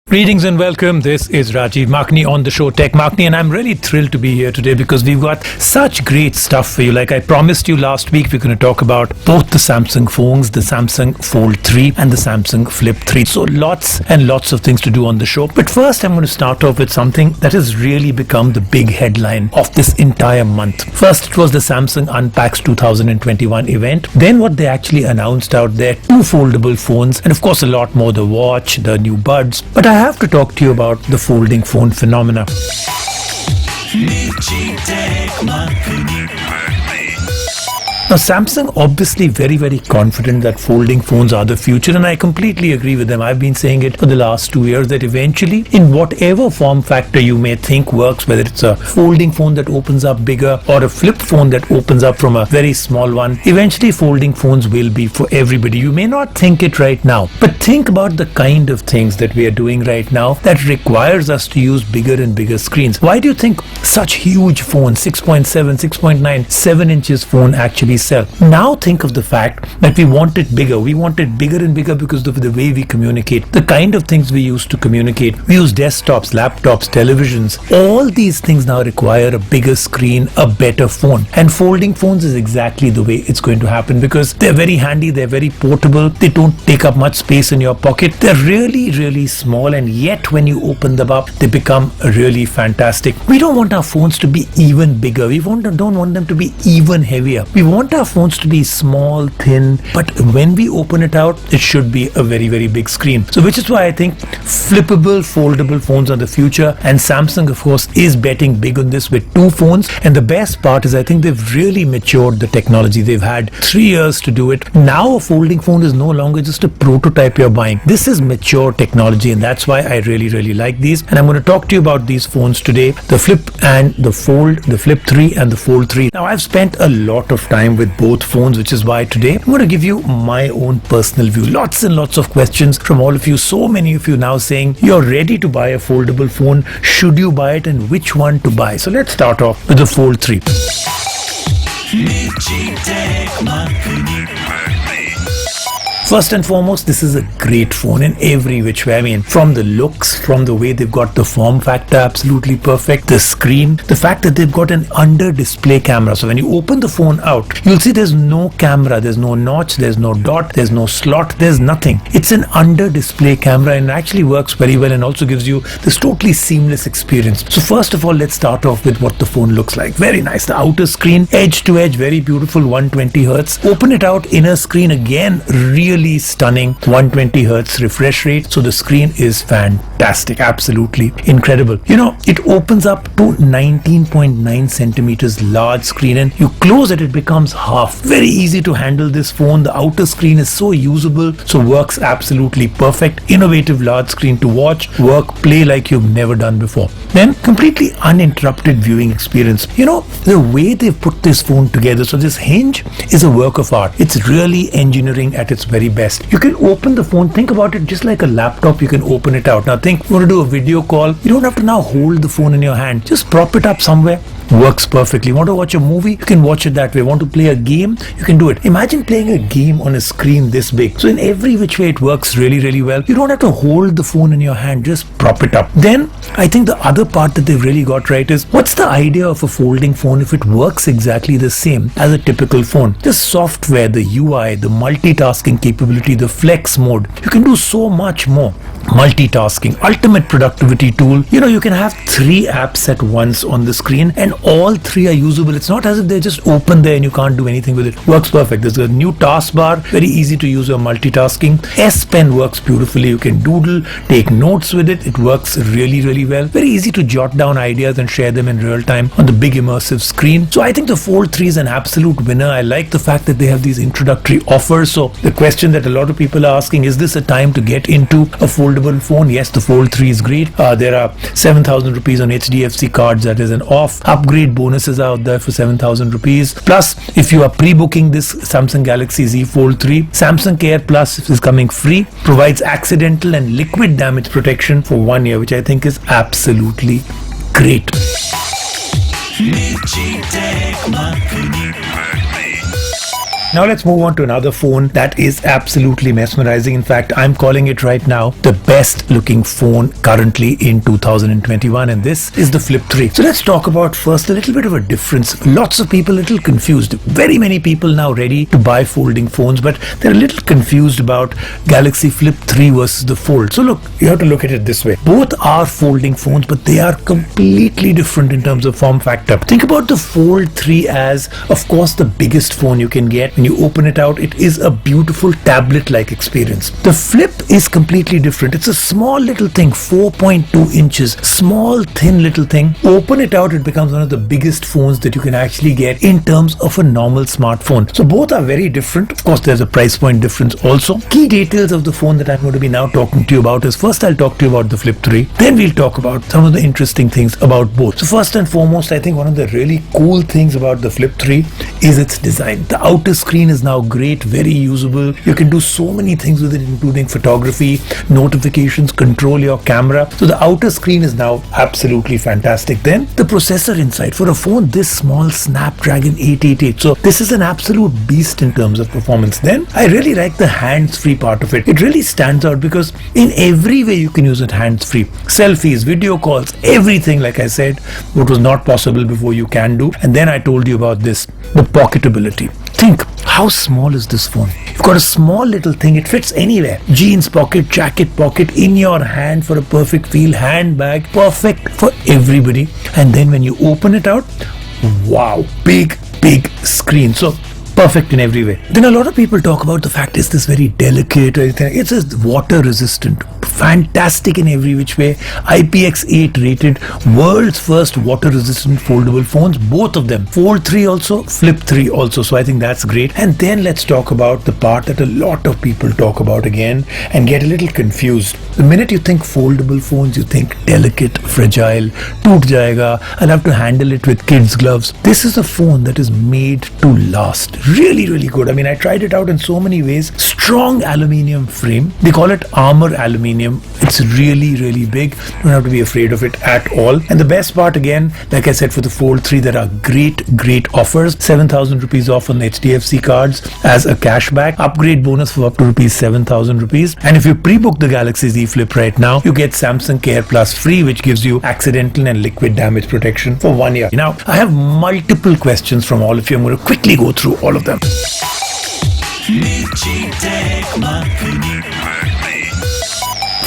Greetings and welcome. This is Rajiv Makni on the show Tech Makni, and I'm really thrilled to be here today because we've got such great stuff for you. Like I promised you last week, we're going to talk about both the Samsung phones, the Samsung Fold 3 and the Samsung Flip 3. So lots and lots of things to do on the show. But first, I'm going to start off with something that has really become the big headline of this entire month. First, it was the Samsung Unpacks 2021 event. Then what they actually announced out there, two foldable phones, and of course a lot more, the watch, the new buds. But I have to talk to you about the folding phone phenomena. Now, Samsung obviously very confident that folding phones are the future, and I completely agree with them. I've been saying it for the last 2 years that eventually, in whatever form factor you may think works, whether it's a folding phone that opens up bigger or a flip phone that opens up from a very small one, eventually folding phones will be for everybody. You may not think it right now, but think about the kind of things that we are doing right now that requires us to use bigger and bigger screens. Why do you think such huge phones, 6.7, 6.9, 7 inches phone actually sell? Now think of the fact that we want it bigger. We want it bigger and bigger because of the way we communicate, the kind of things we use to communicate. We use desktops, laptops, televisions. All these things now require a bigger screen, a better phone. And folding phones is exactly the way it's going to happen because they're very handy, they're very portable, they don't take up much space in your pocket. They're really small, and yet when you open them up, they become really fantastic. We don't want our phones to be even bigger. We don't want them to be even heavier. We want our phones to be small, thin, but when we open it out, it should be a very big screen. So which is why I think flippable, foldable phones are the future, and Samsung of course is betting big on this with two phones. And the best part is I think they've really matured the technology. They've had 3 years to do it. Now a folding phone is no longer just a prototype you're buying. This is mature technology, and that's why I really like these. And I'm going to talk to you about these phones today, the Flip and the Fold, the Flip 3 and the Fold 3. Now I've spent a lot of time with both phones, which is why today I'm going to give you my own personal view. Lots and lots of questions from all of you. So many of you now saying you're ready to buy a foldable phone. Should you buy it, and which one to buy? So let's start off with the Fold 3. First and foremost, this is a great phone in every which way. I mean, from the looks, from the way they've got the form factor, absolutely perfect. The screen, the fact that they've got an under display camera. So when you open the phone out, you'll see there's no camera, there's no notch, there's no dot, there's no slot, there's nothing. It's an under display camera, and it actually works very well and also gives you this totally seamless experience. So first of all, let's start off with what the phone looks like. Very nice. The outer screen, edge to edge, very beautiful, 120 Hertz. Open it out, inner screen, again, really stunning, 120 Hertz refresh rate. So the screen is fantastic, absolutely incredible. You know, it opens up to 19.9 centimeters large screen, and you close it, it becomes half. Very easy to handle this phone. The outer screen is so usable, so works absolutely perfect. Innovative large screen to watch, work, play like you've never done before. Then completely uninterrupted viewing experience. You know, the way they've put this phone together, so this hinge is a work of art. It's really engineering at its very best. You can open the phone, think about it just like a laptop, you can open it out. Now think, you want to do a video call, you don't have to now hold the phone in your hand, just prop it up somewhere. Works perfectly. Want to watch a movie? You can watch it that way. Want to play a game? You can do it. Imagine playing a game on a screen this big. So in every which way it works really well. You don't have to hold the phone in your hand, just prop it up. Then I think the other part that they've really got right is, what's the idea of a folding phone if it works exactly the same as a typical phone? The software, the UI, the multitasking capability, the flex mode. You can do so much more. Multitasking, ultimate productivity tool. You know, you can have 3 apps at once on the screen, and all 3 are usable. It's not as if they're just open there and you can't do anything with it. Works perfect. There's a new taskbar, very easy to use your multitasking. S Pen works beautifully. You can doodle, take notes with it. It works really well. Very easy to jot down ideas and share them in real time on the big immersive screen. So I think the Fold 3 is an absolute winner. I like the fact that they have these introductory offers. So the question that a lot of people are asking, is this a time to get into a foldable phone? Yes, the Fold 3 is great. There are 7,000 rupees on HDFC cards that is an off. Upgrade bonuses out there for 7,000 rupees. Plus, if you are pre-booking this Samsung Galaxy Z Fold 3, Samsung Care Plus is coming free, provides accidental and liquid damage protection for 1 year, which I think is absolutely great. Now let's move on to another phone that is absolutely mesmerizing. In fact, I'm calling it right now the best looking phone currently in 2021, and this is the Flip 3. So let's talk about first a little bit of a difference. Lots of people a little confused. Very many people now ready to buy folding phones, but they're a little confused about Galaxy Flip 3 versus the Fold. So look, you have to look at it this way. Both are folding phones, but they are completely different in terms of form factor. Think about the Fold 3 as, of course, the biggest phone you can get. When you open it out, it is a beautiful tablet-like experience. The Flip is completely different. It's a small little thing, 4.2 inches, small, thin little thing. Open it out, it becomes one of the biggest phones that you can actually get in terms of a normal smartphone. So both are very different. Of course, there's a price point difference also. Key details of the phone that I'm going to be now talking to you about is, first I'll talk to you about the Flip 3. Then we'll talk about some of the interesting things about both. So first and foremost, I think one of the really cool things about the Flip 3 is its design. The outer screen is now great, very usable. You can do so many things with it, including photography, notifications, control your camera. So the outer screen is now absolutely fantastic. Then the processor inside, for a phone this small, Snapdragon 888. So this is an absolute beast in terms of performance. Then I really like the hands-free part of it. It really stands out because in every way you can use it hands-free. Selfies, video calls, everything, like I said, what was not possible before you can do. And then I told you about this, the pocketability. Think, how small is this phone? You've got a small little thing, it fits anywhere. Jeans pocket, jacket pocket, in your hand for a perfect feel, handbag, perfect for everybody. And then when you open it out, wow, big screen. So perfect in every way. Then a lot of people talk about the fact, is this very delicate or anything? It's just water resistant. Fantastic in every which way. IPX8 rated, world's first water resistant foldable phones, both of them. Fold 3 also, Flip 3 also. So I think that's great. And then let's talk about the part that a lot of people talk about again and get a little confused. The minute you think foldable phones, you think delicate, fragile, toot jayega, I'll have to handle it with kids' gloves. This is a phone that is made to last. Really good. I mean, I tried it out in so many ways. Strong aluminium frame. They call it armor aluminium. It's really big. You don't have to be afraid of it at all. And the best part, again, like I said, for the Fold 3, there are great offers. 7,000 rupees off on HDFC cards as a cashback. Upgrade bonus for up to rupees 7,000 rupees. And if you pre-book the Galaxy Z Flip right now, you get Samsung Care Plus free, which gives you accidental and liquid damage protection for 1 year. Now, I have multiple questions from all of you. I'm going to quickly go through all of them.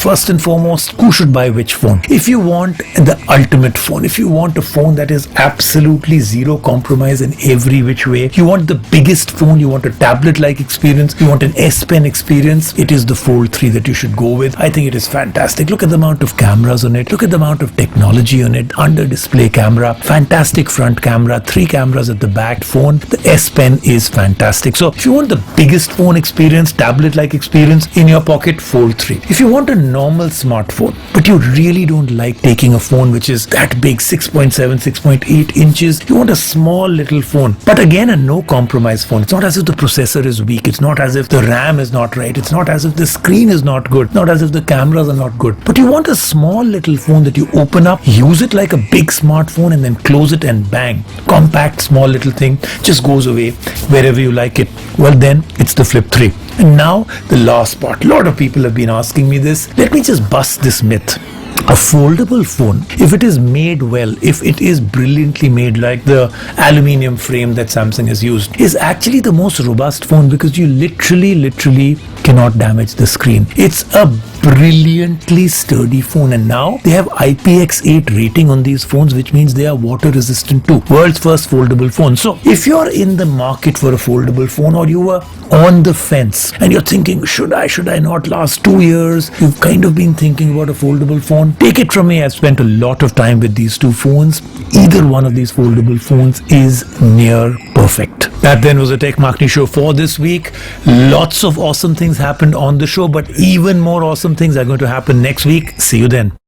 First and foremost, who should buy which phone? If you want the ultimate phone, if you want a phone that is absolutely zero compromise in every which way, you want the biggest phone, you want a tablet-like experience, you want an S Pen experience, it is the Fold 3 that you should go with. I think it is fantastic. Look at the amount of cameras on it. Look at the amount of technology on it. Under display camera, fantastic front camera, 3 cameras at the back. Phone, the S Pen is fantastic. So if you want the biggest phone experience, tablet-like experience in your pocket, Fold 3. If you want a normal smartphone, but you really don't like taking a phone which is that big, 6.7, 6.8 inches, you want a small little phone, but again a no compromise phone. It's not as if the processor is weak, it's not as if the RAM is not right, it's not as if the screen is not good, not as if the cameras are not good, but you want a small little phone that you open up, use it like a big smartphone and then close it and bang, compact small little thing, just goes away wherever you like it. Well, then it's the Flip 3. And now the last part. A lot of people have been asking me this. Let me just bust this myth. A foldable phone, if it is made well, if it is brilliantly made like the aluminium frame that Samsung has used, is actually the most robust phone because you literally cannot damage the screen. It's a brilliantly sturdy phone, and now they have IPX8 rating on these phones, which means they are water resistant too. World's first foldable phone. So if you're in the market for a foldable phone, or you were on the fence and you're thinking, should I not, last 2 years you've kind of been thinking about a foldable phone, take it from me, I've spent a lot of time with these two phones. Either one of these foldable phones is near perfect. That then was a Tech Marketing Show for this week. Lots of awesome things happened on the show, but even more awesome things are going to happen next week. See you then.